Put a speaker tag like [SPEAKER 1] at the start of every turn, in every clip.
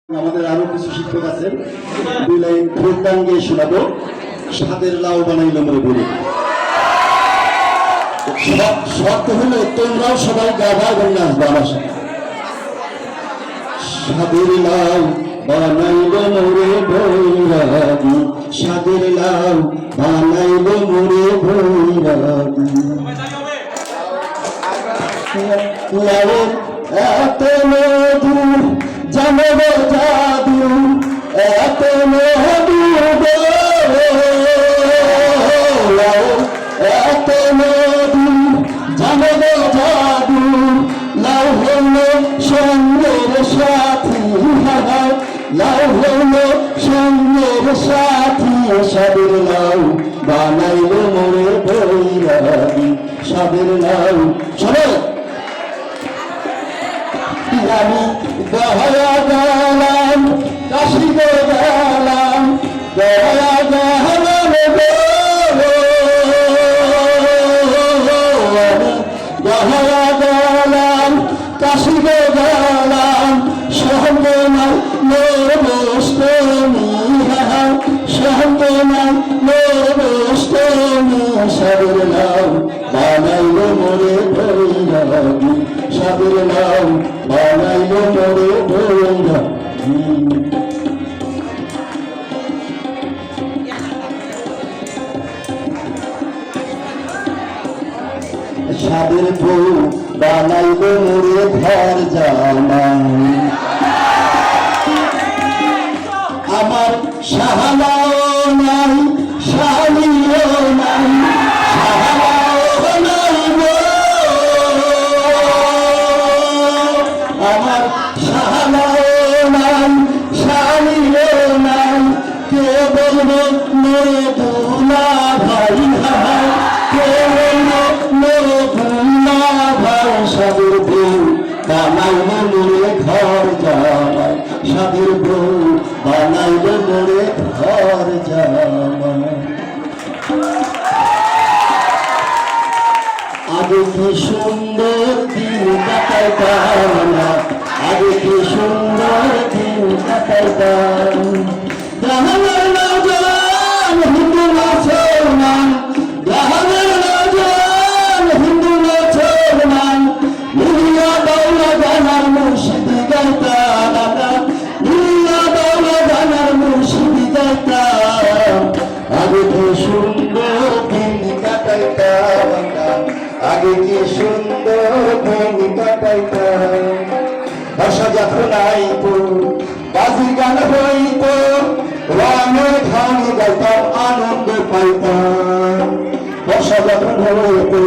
[SPEAKER 1] আমাদের আরো কিছু শিক্ষক আছেন, দুই লাইন প্রজ্ঞান গিয়ে শোনাবো। স্বাদের লাউ বানাইলো মনে বলি। শর্ত হলো তোমরাও সবাই গাবা এবং নাচবা আমার সাথে। স্বাদের লাউ বানাইলো মোরে ভৈরাগী, স্বাদের লাউ বানাইলো মোরে ভৈরাগী। লাউয়ের এত মধু জানব জাদু, এত মধু এত মধু জানব জাদু। লাউ হলো সঙ্গের সাথী, লাউ হলো সঙ্গের সাথী। স্বাদের লাউ বানাইলো মোরে ভৈরাগী, স্বাদের লাউ। শোনো আমি দয়া গেলাম কাশি গো গেলাম, দয়া গেলাম দয়া গেলাম কাশি গো গেলাম। সঙ্গে না নবষ্টমী, সঙ্গে না নবষ্টমী। স্বাদের লাউ বানাইলো মোরে ভৈরাগী, স্বাদের লাউ বানাইলো মোরে ভৈরাগী। স্বাদের বউ বানাইলো মোরে ঘর জামাই। আমার শাহালাও নাই শালিও নাই, শাহালাও নাই গো আমার শাহালাও নাই শালিও নাই। কে বলবো মোরে দুলা ভাই, কে বলবো মোরে দুলা ভাই। স্বাদের বউ বানাইলো মোরে ঘর জামাই, স্বাদের বউ বানাইলো মোরে ঘর জামাই। আগে কি সুন্দর দিন কাটাইতাম, আগে কি সুন্দর দিন কাটাইতাম। জাহানের নওজোয়ান হিন্দু মুসলমান, জাহানের নওজোয়ান হিন্দু মুসলমান। মিলিয়া দৌলা গানার মুর্শিদি গাইতাম আমরা, মিলিয়া দৌলা গানার মুর্শিদি গাইতাম। আগে কি সুন্দর দিন কাটাইতাম আমরা, আগে কি সুন্দর দিন কাটাইতাম। ভাষা যখন আইতো বাজি গান হইতো, রঙে ধানে গাইতাম আনন্দ পাইতাম। ভাষা যখন হইতো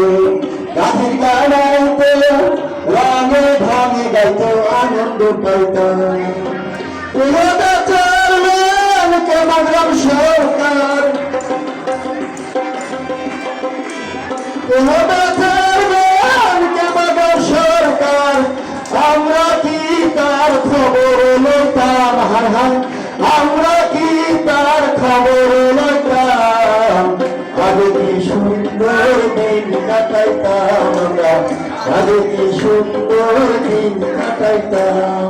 [SPEAKER 1] গাজির গান আইতো, রঙে ধানে গাইতো আনন্দ পাইতাম। কেমন সরকার সরকার, আমরা কি তার খবর লইতাম? হার হার আমরা কি তার খবর লইতাম? আগে কি সুন্দর দিন কাটাইতাম আমরা, আগে কি সুন্দর দিন কাটাইতাম।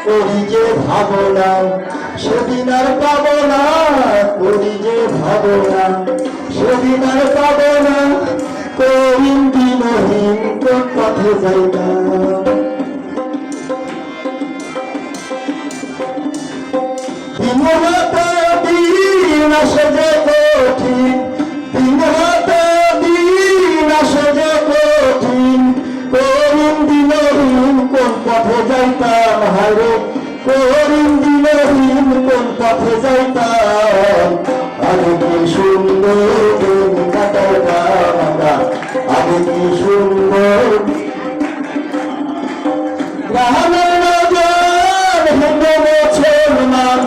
[SPEAKER 1] করি যে ভাবনা সেদিন আর পাবো না, করি যে ভাবনা সেদিন আর পাবো না। কোন দিনহীন কোন পথে যাইবা, দিন হাতে দিন আসে যে কঠিন, দিন হাতে দিন আসে যে কঠিন। কোন দিনহীন কোন পথে যাইতাম, হারে কোন দিনহীন কোন পথে যাইতাম। আগে কি সুন্দর দিন কাটাইতাম আমরা, আগে কি সুন্দর। গ্রামের নওজোয়ান হিন্দু মুসলমান,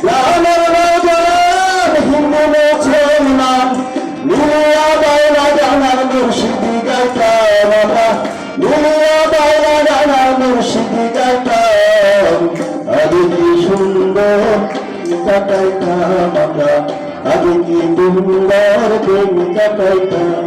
[SPEAKER 1] গ্রামের নওজোয়ান হিন্দু মুসলমান। মিলিয়া দৌলা গানার মুর্শিদি গাইতাম আমরা, মিলিয়া দৌলা গানার মুর্শিদি গাইতাম। আগে কি সুন্দর কাটাইতাম আমরা, আগে কি সুন্দর দিন কাটাইতাম।